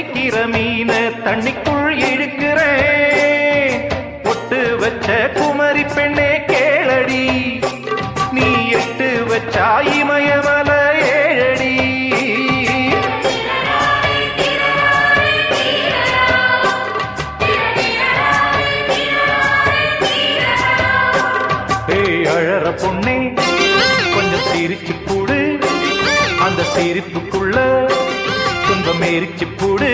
பிடிக்கிற மீன தண்ணிக்குள் இழுக்கிறேன். பொட்டு வச்ச குமரி பெண்ணே கேளடி, நீ எட்டு வச்சா இமயமல ஏழடி. ஏய் அழற பொண்ணே கொஞ்சம் சிரிச்சு கூடு, அந்த சிரிப்புக்குள்ள துன்பம் எரிச்சு போடு.